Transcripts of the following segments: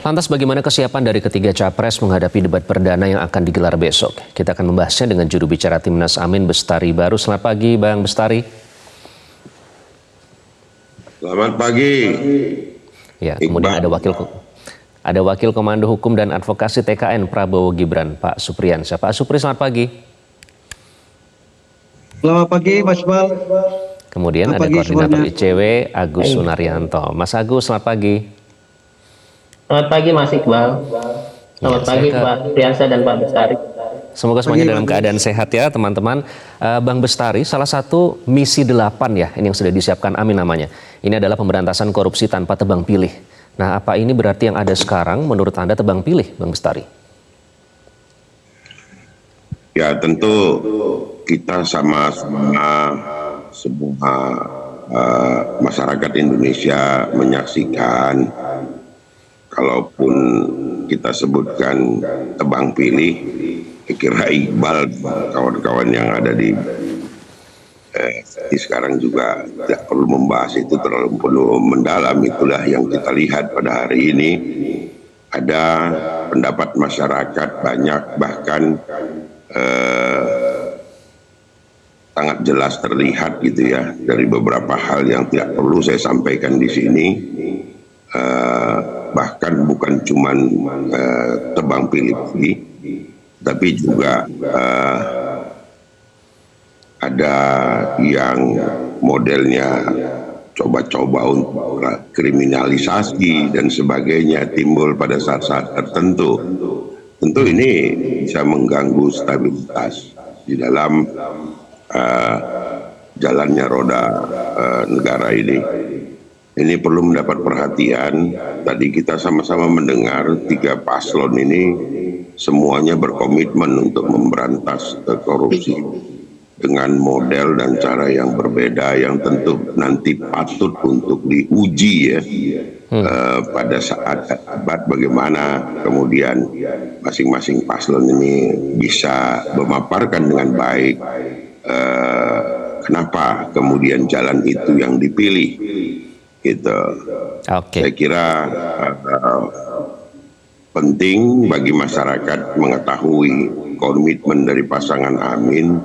Lantas bagaimana kesiapan dari ketiga capres menghadapi debat perdana yang akan digelar besok? Kita akan membahasnya dengan juru bicara Timnas Amin Bestari Baru. Selamat pagi Bang Bestari. Selamat pagi. Ya, kemudian ada wakil Komando Hukum dan Advokasi TKN Prabowo Gibran, Pak Supriyansyah. Pak Supri, selamat pagi. Selamat pagi Mas Bal. Kemudian ada Koordinator ICW Agus Sunaryanto. Mas Agus, selamat pagi. Selamat pagi Mas Iqbal. Selamat pagi Pak Supriyansyah dan Pak Bestari. Semoga semuanya dalam keadaan sehat ya teman-teman. Bang Bestari, salah satu misi 8 ya, ini yang sudah disiapkan Amin namanya. Ini adalah pemberantasan korupsi tanpa tebang pilih. Nah, apa ini berarti yang ada sekarang menurut Anda tebang pilih, Bang Bestari? Ya tentu kita sama-sama semua masyarakat Indonesia menyaksikan, kalaupun kita sebutkan tebang pilih, kira Iqbal, kawan-kawan yang ada di sekarang juga tidak perlu membahas itu terlalu mendalam. Itulah yang kita lihat pada hari ini. Ada pendapat masyarakat banyak, bahkan sangat jelas terlihat gitu ya, dari beberapa hal yang tidak perlu saya sampaikan di sini. Bahkan bukan cuman tebang pilih, tapi juga ada yang modelnya coba-coba untuk kriminalisasi dan sebagainya timbul pada saat-saat tertentu. Tentu ini bisa mengganggu stabilitas di dalam jalannya roda negara ini. Ini perlu mendapat perhatian. Tadi kita sama-sama mendengar tiga paslon ini semuanya berkomitmen untuk memberantas korupsi dengan model dan cara yang berbeda, yang tentu nanti patut untuk diuji ya pada saat debat, bagaimana kemudian masing-masing paslon ini bisa memaparkan dengan baik kenapa kemudian jalan itu yang dipilih gitu. Saya kira penting bagi masyarakat mengetahui komitmen dari pasangan Amin.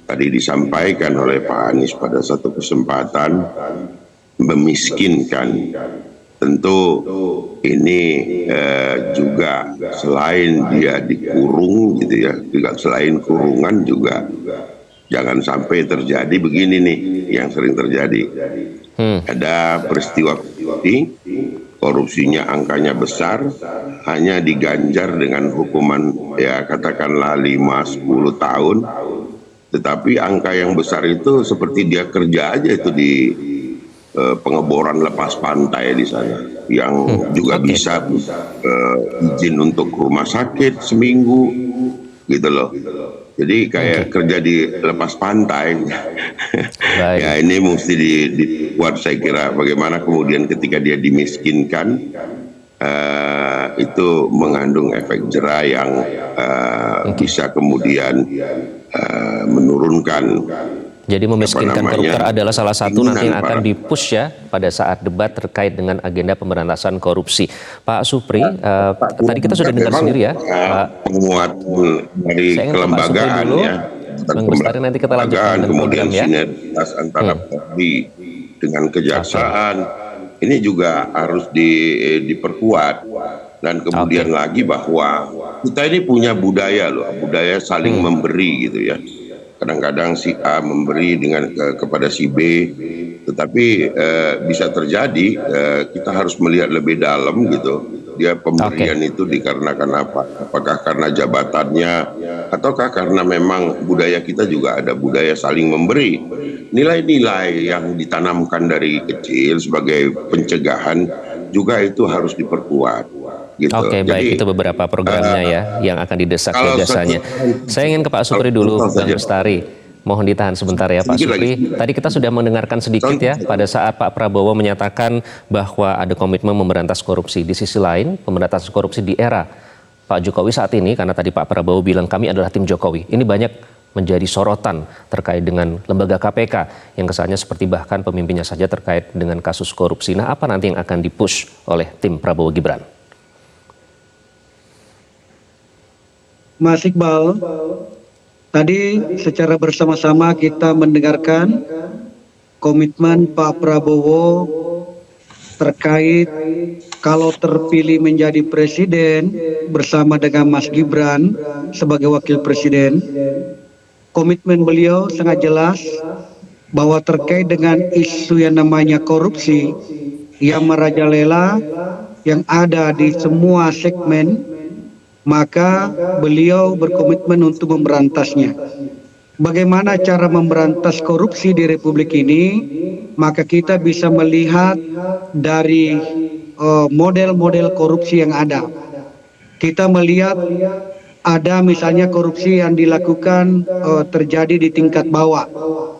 Tadi disampaikan oleh Pak Anies pada satu kesempatan, memiskinkan. Tentu ini juga selain dia dikurung gitu ya, juga selain kurungan juga jangan sampai terjadi begini nih yang sering terjadi. Ada peristiwa korupsinya angkanya besar, hanya diganjar dengan hukuman ya katakanlah 5-10 tahun. Tetapi angka yang besar itu seperti dia kerja aja itu di pengeboran lepas pantai di sana, yang juga bisa izin untuk rumah sakit seminggu gitu loh. Jadi kayak kerja di lepas pantai. Ya ini mesti dibuat, saya kira, bagaimana kemudian ketika dia dimiskinkan, itu mengandung efek jera yang bisa kemudian menurunkan. Jadi memiskinkan koruptor adalah salah satu nanti yang akan dipush ya pada saat debat terkait dengan agenda pemberantasan korupsi. Pak Supri, tadi kita sudah dengar sendiri ya, penguat dari kelembagaan ya, Bang Bestari, nanti kita lanjutkan dengan kemudian program ya. sinergitas antara Polri dengan kejaksaan ini juga harus diperkuat. Dan kemudian lagi bahwa kita ini punya budaya loh, budaya saling memberi gitu ya. Kadang-kadang si A memberi kepada si B, tetapi bisa terjadi kita harus melihat lebih dalam gitu. Dia pemberian itu dikarenakan apa? Apakah karena jabatannya, ataukah karena memang budaya kita juga ada budaya saling memberi? Nilai-nilai yang ditanamkan dari kecil sebagai pencegahan juga itu harus diperkuat. Gitu. Oke, baik, itu beberapa programnya ya yang akan didesak gagasannya. Saya ingin ke Pak Supri dulu, Bang Bestari. Mohon ditahan sebentar ya Pak Supri. Tadi kita sudah mendengarkan sedikit ya pada saat Pak Prabowo menyatakan bahwa ada komitmen memberantas korupsi. Di sisi lain, pemberantasan korupsi di era Pak Jokowi saat ini, karena tadi Pak Prabowo bilang kami adalah tim Jokowi. Ini banyak menjadi sorotan terkait dengan lembaga KPK yang kesannya seperti bahkan pemimpinnya saja terkait dengan kasus korupsi. Nah, apa nanti yang akan dipush oleh tim Prabowo Gibran? Mas Iqbal, tadi secara bersama-sama kita mendengarkan komitmen Pak Prabowo terkait kalau terpilih menjadi presiden bersama dengan Mas Gibran sebagai wakil presiden. Komitmen beliau sangat jelas bahwa terkait dengan isu yang namanya korupsi yang merajalela, yang ada di semua segmen, maka beliau berkomitmen untuk memberantasnya. Bagaimana cara memberantas korupsi di Republik ini? Maka kita bisa melihat dari model-model korupsi yang ada. Kita melihat ada misalnya korupsi yang dilakukan terjadi di tingkat bawah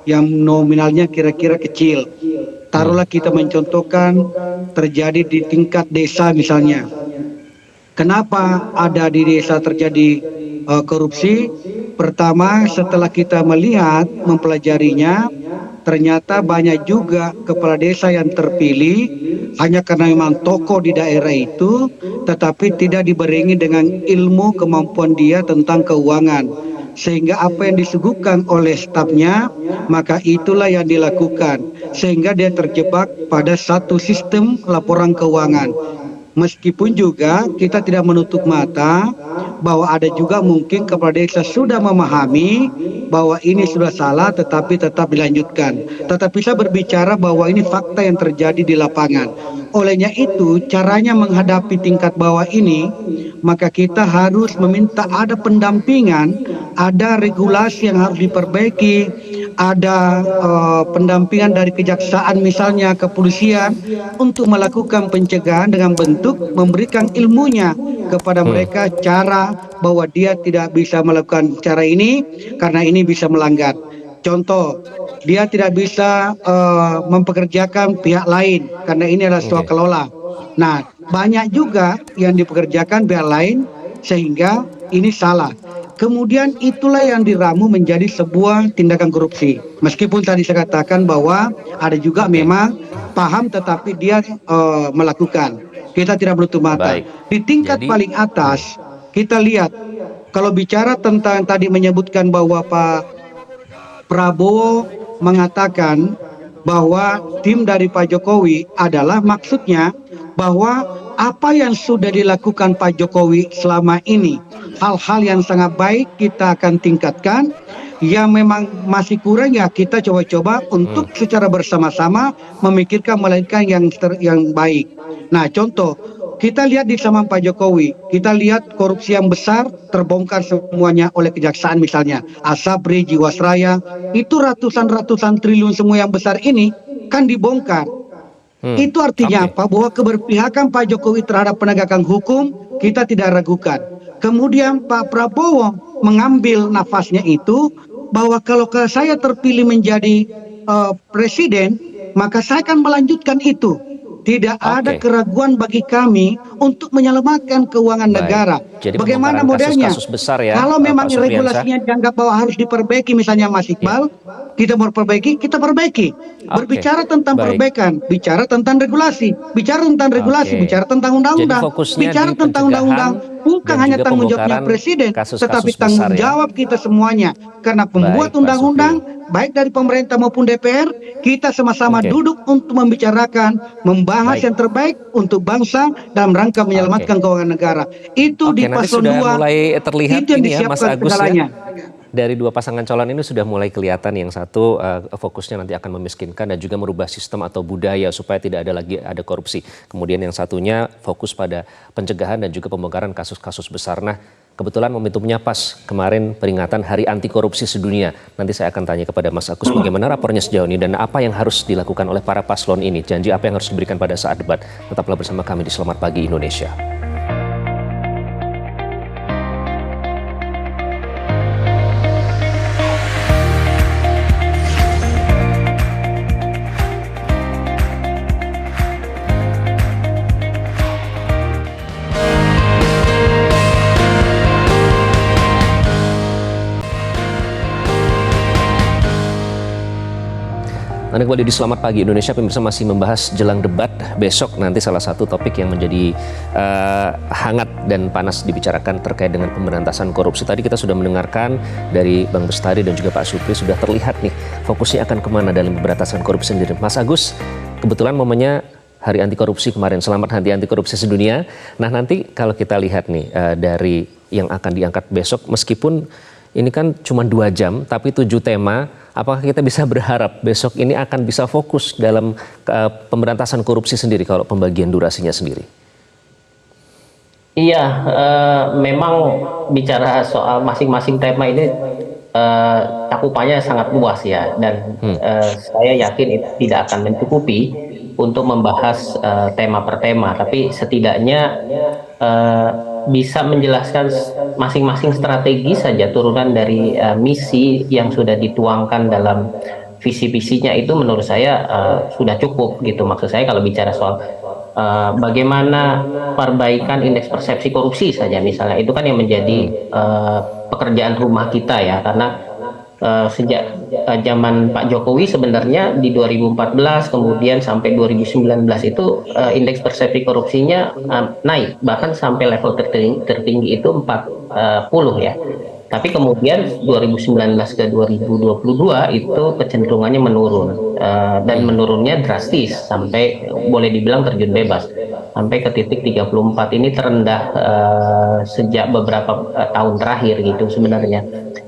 yang nominalnya kira-kira kecil. Taruhlah kita mencontohkan terjadi di tingkat desa misalnya. Kenapa ada di desa terjadi korupsi? Pertama, setelah kita melihat, mempelajarinya, ternyata banyak juga kepala desa yang terpilih hanya karena memang tokoh di daerah itu, tetapi tidak dibarengi dengan ilmu kemampuan dia tentang keuangan. Sehingga apa yang disuguhkan oleh stafnya, maka itulah yang dilakukan. Sehingga dia terjebak pada satu sistem laporan keuangan. Meskipun juga kita tidak menutup mata bahwa ada juga mungkin kepala desa sudah memahami bahwa ini sudah salah tetapi tetap dilanjutkan. Tetapi saya berbicara bahwa ini fakta yang terjadi di lapangan. Olehnya itu caranya menghadapi tingkat bawah ini, maka kita harus meminta ada pendampingan, ada regulasi yang harus diperbaiki, ada pendampingan dari kejaksaan misalnya, kepolisian untuk melakukan pencegahan dengan bentuk memberikan ilmunya kepada mereka cara bahwa dia tidak bisa melakukan cara ini karena ini bisa melanggar. Contoh, dia tidak bisa mempekerjakan pihak lain karena ini adalah swakelola. Nah, banyak juga yang dipekerjakan pihak lain sehingga ini salah. Kemudian itulah yang diramu menjadi sebuah tindakan korupsi. Meskipun tadi saya katakan bahwa ada juga memang paham tetapi dia melakukan. Kita tidak menutup mata. Baik. Di tingkat paling atas kita lihat kalau bicara tentang tadi menyebutkan bahwa Pak Prabowo mengatakan bahwa tim dari Pak Jokowi adalah maksudnya bahwa apa yang sudah dilakukan Pak Jokowi selama ini, hal-hal yang sangat baik kita akan tingkatkan. Yang memang masih kurang ya kita coba-coba untuk secara bersama-sama memikirkan melahirkan yang baik. Nah, contoh kita lihat di zaman Pak Jokowi, kita lihat korupsi yang besar terbongkar semuanya oleh kejaksaan misalnya, Asabri, Jiwasraya, itu ratusan triliun semua yang besar ini kan dibongkar. Itu artinya apa? Bahwa keberpihakan Pak Jokowi terhadap penegakan hukum kita tidak ragukan. Kemudian Pak Prabowo mengambil nafasnya itu bahwa kalau saya terpilih menjadi presiden, maka saya akan melanjutkan itu. Tidak ada keraguan bagi kami untuk menyelamatkan keuangan negara. Jadi bagaimana modelnya? Kasus besar ya, kalau memang Pak regulasinya dianggap bahwa harus diperbaiki, misalnya Mas Iqbal, kita mau perbaiki, kita perbaiki. Berbicara tentang perbaikan, bicara tentang regulasi, bicara tentang regulasi, bicara tentang undang-undang, bicara tentang undang-undang, bukan hanya tanggung jawabnya presiden, tetapi tanggung jawab kita semuanya. Karena pembuat undang-undang, baik dari pemerintah maupun DPR, kita sama-sama duduk untuk membicarakan, membahas yang terbaik untuk bangsa dalam rangka menyelamatkan keuangan negara. Itu di paslon 2, mulai terlihat itu yang ini ya, Mas disiapkan Agus segalanya. Dari dua pasangan calon ini sudah mulai kelihatan, yang satu fokusnya nanti akan memiskinkan dan juga merubah sistem atau budaya supaya tidak ada korupsi. Kemudian yang satunya fokus pada pencegahan dan juga pembongkaran kasus-kasus besar. Nah, kebetulan momentumnya pas kemarin peringatan Hari Anti Korupsi Sedunia. Nanti saya akan tanya kepada Mas Agus bagaimana rapornya sejauh ini dan apa yang harus dilakukan oleh para paslon ini. Janji apa yang harus diberikan pada saat debat. Tetaplah bersama kami di Selamat Pagi Indonesia. Anda kembali di Selamat Pagi Indonesia, pemirsa masih membahas jelang debat besok. Nanti salah satu topik yang menjadi hangat dan panas dibicarakan terkait dengan pemberantasan korupsi. Tadi kita sudah mendengarkan dari Bang Bestari dan juga Pak Supri, sudah terlihat nih fokusnya akan kemana dalam pemberantasan korupsi sendiri. Mas Agus, kebetulan momennya Hari Anti Korupsi kemarin, selamat Hari Anti Korupsi sedunia. Nah nanti kalau kita lihat nih dari yang akan diangkat besok, meskipun ini kan cuma 2 jam, tapi 7 tema. Apakah kita bisa berharap besok ini akan bisa fokus dalam pemberantasan korupsi sendiri kalau pembagian durasinya sendiri? Iya, memang bicara soal masing-masing tema ini cakupannya sangat luas ya, dan saya yakin itu tidak akan mencukupi untuk membahas tema per tema, tapi setidaknya bisa menjelaskan masing-masing strategi saja turunan dari misi yang sudah dituangkan dalam visi-visinya. Itu menurut saya sudah cukup gitu. Maksud saya kalau bicara soal bagaimana perbaikan indeks persepsi korupsi saja misalnya, itu kan yang menjadi pekerjaan rumah kita ya, karena sejak zaman Pak Jokowi sebenarnya di 2014 kemudian sampai 2019 itu indeks persepsi korupsinya naik bahkan sampai level tertinggi itu 40 ya. Tapi kemudian 2019 ke 2022 itu kecenderungannya menurun dan menurunnya drastis sampai boleh dibilang terjun bebas sampai ke titik 34. Ini terendah sejak beberapa tahun terakhir gitu sebenarnya.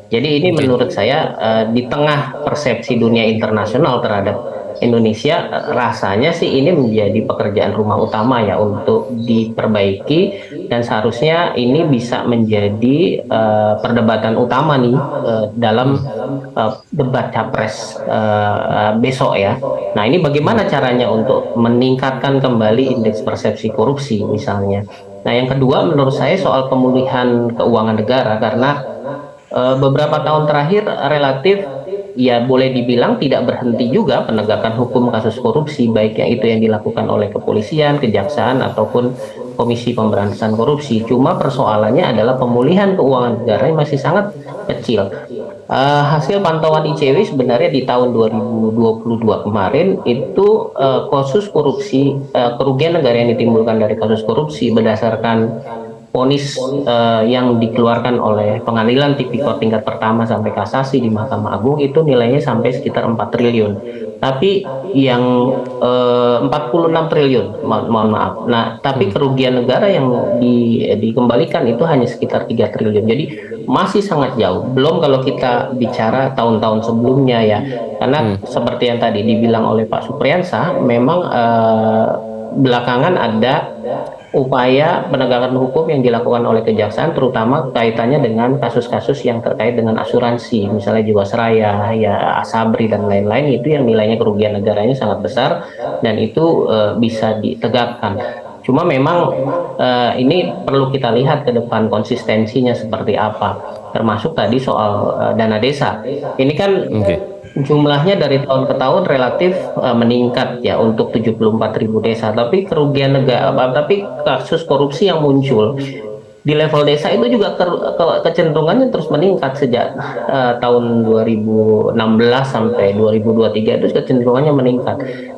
Jadi ini menurut saya di tengah persepsi dunia internasional terhadap Indonesia, rasanya sih ini menjadi pekerjaan rumah utama ya untuk diperbaiki, dan seharusnya ini bisa menjadi perdebatan utama nih dalam debat capres besok ya. Nah ini bagaimana caranya untuk meningkatkan kembali indeks persepsi korupsi misalnya. Nah yang kedua menurut saya soal pemulihan keuangan negara, karena beberapa tahun terakhir relatif ya boleh dibilang tidak berhenti juga penegakan hukum kasus korupsi, baik yang itu yang dilakukan oleh kepolisian, kejaksaan ataupun Komisi Pemberantasan Korupsi. Cuma persoalannya adalah pemulihan keuangan negara yang masih sangat kecil. Hasil pantauan ICW sebenarnya di tahun 2022 kemarin itu kasus korupsi, kerugian negara yang ditimbulkan dari kasus korupsi berdasarkan vonis yang dikeluarkan oleh pengadilan tipikor tingkat pertama sampai kasasi di Mahkamah Agung itu nilainya sampai sekitar 4 triliun. Tapi yang 46 triliun, mohon maaf. Nah, tapi kerugian negara yang dikembalikan itu hanya sekitar 3 triliun. Jadi masih sangat jauh. Belum kalau kita bicara tahun-tahun sebelumnya ya. Karena seperti yang tadi dibilang oleh Pak Supriyansa, memang belakangan ada upaya penegakan hukum yang dilakukan oleh kejaksaan, terutama kaitannya dengan kasus-kasus yang terkait dengan asuransi, misalnya Jiwasraya, ya Asabri dan lain-lain, itu yang nilainya kerugian negaranya sangat besar dan itu bisa ditegakkan. Cuma memang ini perlu kita lihat ke depan konsistensinya seperti apa, termasuk tadi soal dana desa. Ini kan jumlahnya dari tahun ke tahun relatif meningkat ya untuk 74.000 desa, tapi kerugian negara, tapi kasus korupsi yang muncul di level desa itu juga kecenderungannya terus meningkat sejak tahun 2016 sampai 2023 itu kecenderungannya meningkat.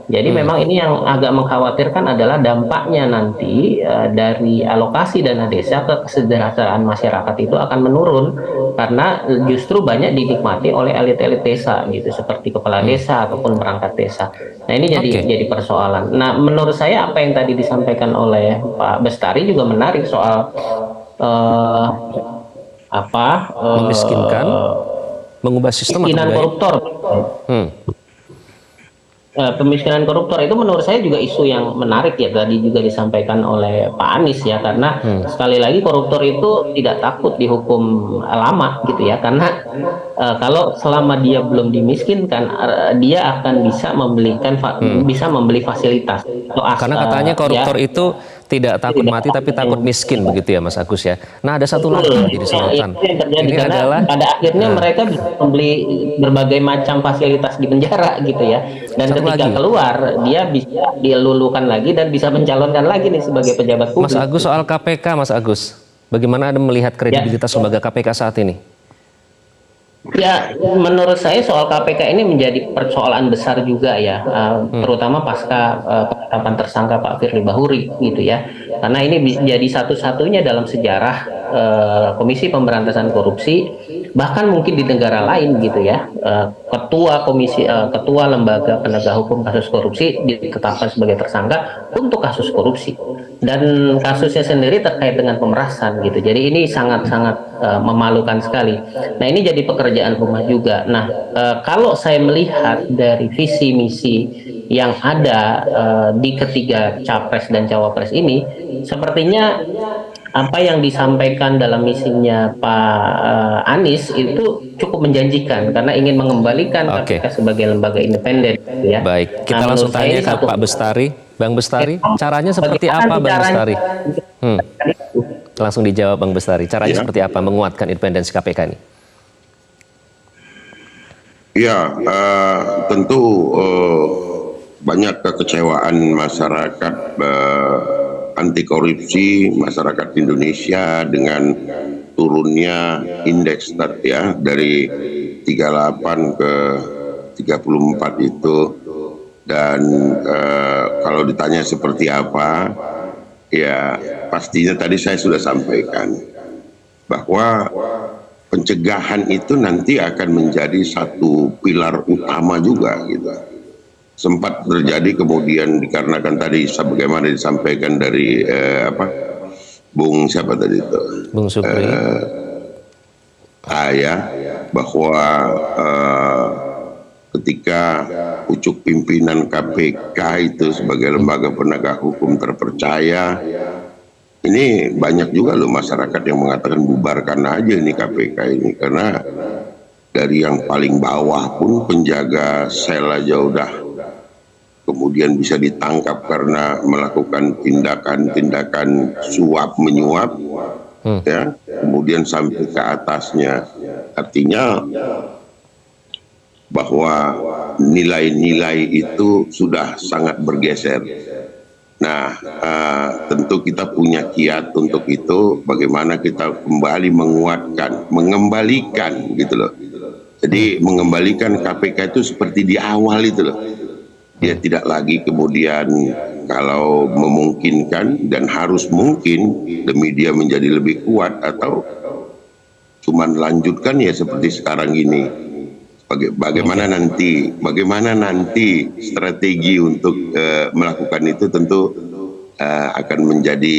Jadi memang ini yang agak mengkhawatirkan adalah dampaknya nanti dari alokasi dana desa ke kesejahteraan masyarakat itu akan menurun karena justru banyak dinikmati oleh elit-elit desa gitu, seperti kepala desa ataupun perangkat desa. Nah ini jadi persoalan. Nah menurut saya apa yang tadi disampaikan oleh Pak Bestari juga menarik soal memiskinkan, mengubah sistem atau koruptor. Pemiskinan koruptor itu menurut saya juga isu yang menarik ya, tadi juga disampaikan oleh Pak Anies ya, karena sekali lagi koruptor itu tidak takut dihukum lama gitu ya, karena kalau selama dia belum dimiskinkan dia akan bisa membeli fasilitas. Karena katanya koruptor itu tidak takut mati tapi takut miskin begitu ya Mas Agus ya. Nah ada satu lagi jadi sorotan. Ini adalah pada akhirnya mereka bisa membeli berbagai macam fasilitas di penjara gitu ya. Dan ketika keluar dia bisa dilulukan lagi dan bisa mencalonkan lagi nih sebagai pejabat publik. Mas Agus soal KPK, Mas Agus, bagaimana Anda melihat kredibilitas lembaga KPK saat ini? Ya, menurut saya soal KPK ini menjadi persoalan besar juga ya, terutama pasca penetapan tersangka Pak Firly Bahuri gitu ya. Karena ini jadi satu-satunya dalam sejarah Komisi Pemberantasan Korupsi, bahkan mungkin di negara lain gitu ya, ketua lembaga penegak hukum kasus korupsi ditetapkan sebagai tersangka untuk kasus korupsi. Dan kasusnya sendiri terkait dengan pemerasan gitu. Jadi ini sangat-sangat memalukan sekali. Nah, ini jadi pekerjaan rumah juga. Nah, kalau saya melihat dari visi misi yang ada di ketiga capres dan cawapres ini, sepertinya apa yang disampaikan dalam misinya Pak Anies itu cukup menjanjikan karena ingin mengembalikan Oke, KPK sebagai lembaga independen, gitu ya. baik. Nah, Kita langsung menurut saya tanya ini ke satu. Pak Bestari. Bang Bestari, caranya seperti Bagaimana apa nanti Bang caranya? Bestari? Hmm, langsung dijawab Bang Bestari. Caranya Ya, seperti apa menguatkan independensi KPK ini? ya tentu banyak kekecewaan masyarakat anti korupsi masyarakat Indonesia dengan turunnya indeks ya dari 38 ke 34 itu. Dan kalau ditanya seperti apa, ya pastinya tadi saya sudah sampaikan bahwa pencegahan itu nanti akan menjadi satu pilar utama juga gitu. Sempat terjadi kemudian dikarenakan tadi sebagaimana disampaikan dari Bung siapa tadi itu, Bung Supri? ya, bahwa ketika pucuk pimpinan KPK itu sebagai lembaga penegak hukum terpercaya, ini banyak juga loh masyarakat yang mengatakan bubarkan aja ini KPK ini, karena dari yang paling bawah pun penjaga sel aja udah kemudian bisa ditangkap karena melakukan tindakan-tindakan suap menyuap, ya, kemudian sampai ke atasnya. Artinya bahwa nilai-nilai itu sudah sangat bergeser. Nah, tentu kita punya kiat untuk itu, bagaimana kita kembali menguatkan, mengembalikan gitu loh. Jadi mengembalikan KPK itu seperti di awal itu loh. Dia tidak lagi kemudian kalau memungkinkan dan harus mungkin demi dia menjadi lebih kuat, atau cuman lanjutkan ya seperti sekarang ini. Bagaimana nanti strategi untuk melakukan itu tentu akan menjadi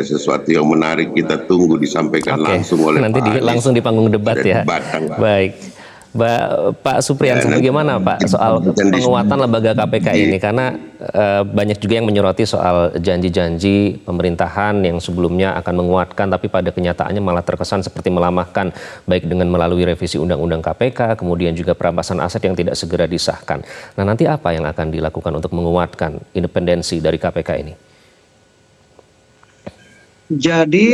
sesuatu yang menarik, kita tunggu disampaikan Oke, langsung oleh nanti Pak Anies. langsung di panggung debat Ada ya. debat tanggal. Baik. Pak Supriyansa, Ya, nanti bagaimana Pak kita soal sampaikan di penguatan sini. lembaga KPK ini? Karena banyak juga yang menyoroti soal janji-janji pemerintahan yang sebelumnya akan menguatkan, tapi pada kenyataannya malah terkesan seperti melamahkan, baik dengan melalui revisi Undang-Undang KPK, kemudian juga perampasan aset yang tidak segera disahkan. Nah, nanti apa yang akan dilakukan untuk menguatkan independensi dari KPK ini? Jadi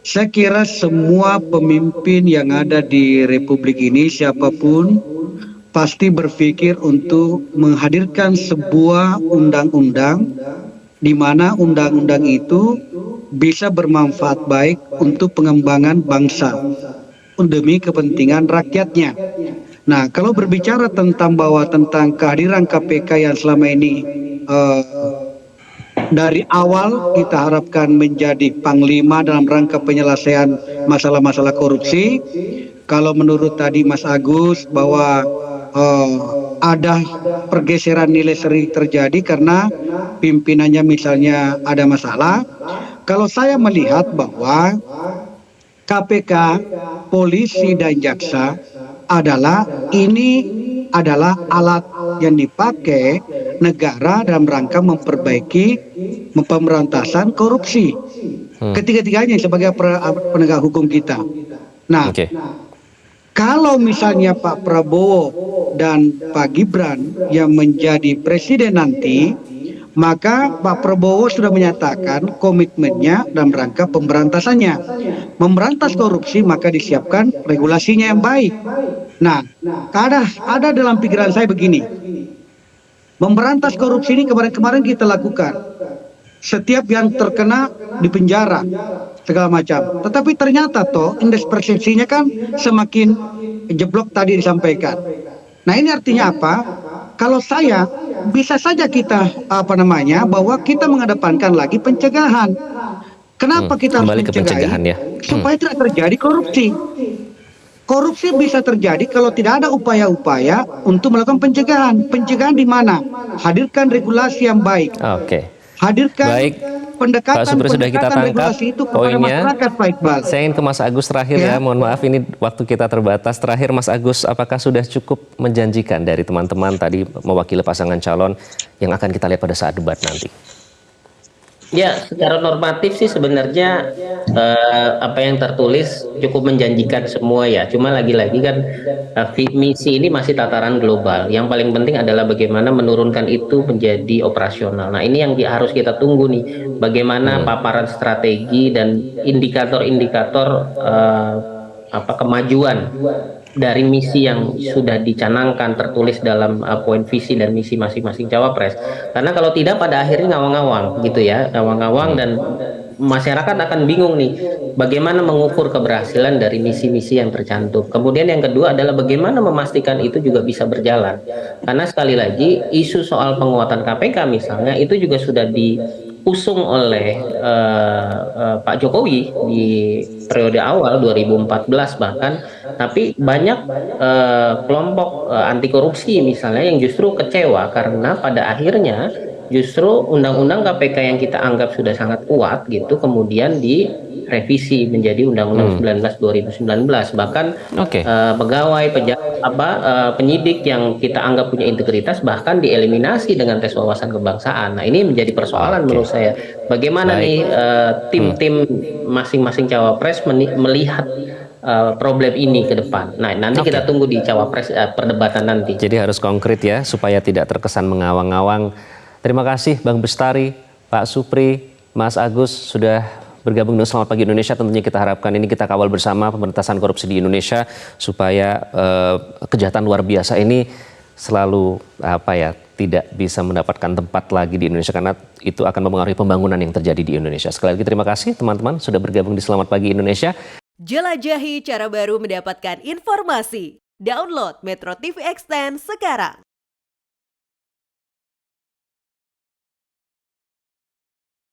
saya kira semua pemimpin yang ada di Republik ini siapapun pasti berpikir untuk menghadirkan sebuah undang-undang di mana undang-undang itu bisa bermanfaat baik untuk pengembangan bangsa demi kepentingan rakyatnya. Nah, kalau berbicara tentang kehadiran KPK yang selama ini dari awal kita harapkan menjadi panglima dalam rangka penyelesaian masalah-masalah korupsi. Kalau menurut tadi Mas Agus bahwa ada pergeseran nilai sering terjadi karena pimpinannya misalnya ada masalah. Kalau saya melihat bahwa KPK, polisi dan jaksa adalah adalah alat yang dipakai negara dalam rangka memperbaiki pemberantasan korupsi. Ketiga-tiganya sebagai penegak hukum kita. Nah, kalau misalnya Pak Prabowo dan Pak Gibran yang menjadi presiden nanti, maka Pak Prabowo sudah menyatakan komitmennya dalam rangka pemberantasannya. Memberantas korupsi maka disiapkan regulasinya yang baik. Nah, ada dalam pikiran saya begini. Memberantas korupsi ini kemarin-kemarin kita lakukan. Setiap yang terkena dipenjara segala macam. Tetapi ternyata toh indeks persepsinya kan semakin jeblok tadi disampaikan. Nah ini artinya apa? Kalau saya bisa saja kita bahwa kita mengedepankan lagi pencegahan. Kenapa kita harus Kembali ke pencegahan ya. Supaya tidak terjadi korupsi. Korupsi bisa terjadi kalau tidak ada upaya-upaya untuk melakukan pencegahan. Pencegahan di mana? Hadirkan regulasi yang baik. Oke. Hadirkan Baik. pendekatan, Pak Supri sudah kita tangkap regulasi itu kepada poinnya. masyarakat, Pak Iqbal. Saya ingin ke Mas Agus terakhir ya. Mohon maaf ini waktu kita terbatas. Terakhir Mas Agus, apakah sudah cukup menjanjikan dari teman-teman tadi mewakili pasangan calon yang akan kita lihat pada saat debat nanti? Ya, secara normatif sih sebenarnya apa yang tertulis cukup menjanjikan semua ya. Cuma lagi-lagi kan misi ini masih tataran global. Yang paling penting adalah bagaimana menurunkan itu menjadi operasional. Nah, ini yang harus kita tunggu nih. Bagaimana paparan strategi dan indikator-indikator kemajuan dari misi yang sudah dicanangkan tertulis dalam poin visi dan misi masing-masing cawapres. Karena kalau tidak pada akhirnya ngawang-ngawang gitu ya, ngawang-ngawang dan masyarakat akan bingung nih bagaimana mengukur keberhasilan dari misi-misi yang tercantum. Kemudian yang kedua adalah bagaimana memastikan itu juga bisa berjalan. Karena sekali lagi isu soal penguatan KPK misalnya itu juga sudah diusung oleh Pak Jokowi di periode awal 2014 bahkan, tapi banyak kelompok anti korupsi misalnya yang justru kecewa karena pada akhirnya justru undang-undang KPK yang kita anggap sudah sangat kuat gitu kemudian direvisi menjadi Undang-Undang 19 2019 bahkan pegawai penyidik yang kita anggap punya integritas bahkan dieliminasi dengan tes wawasan kebangsaan. Nah ini menjadi persoalan menurut saya. Bagaimana nih tim-tim masing-masing cawapres melihat problem ini ke depan. Nah, nanti kita tunggu di cawapres perdebatan nanti. Jadi harus konkret ya, supaya tidak terkesan mengawang-awang. Terima kasih Bang Bestari, Pak Supri, Mas Agus sudah bergabung dengan Selamat Pagi Indonesia. Tentunya kita harapkan ini kita kawal bersama pemberantasan korupsi di Indonesia supaya kejahatan luar biasa ini selalu tidak bisa mendapatkan tempat lagi di Indonesia karena itu akan mempengaruhi pembangunan yang terjadi di Indonesia. Sekali lagi terima kasih teman-teman sudah bergabung di Selamat Pagi Indonesia. Jelajahi cara baru mendapatkan informasi. Download Metro TV Extend sekarang.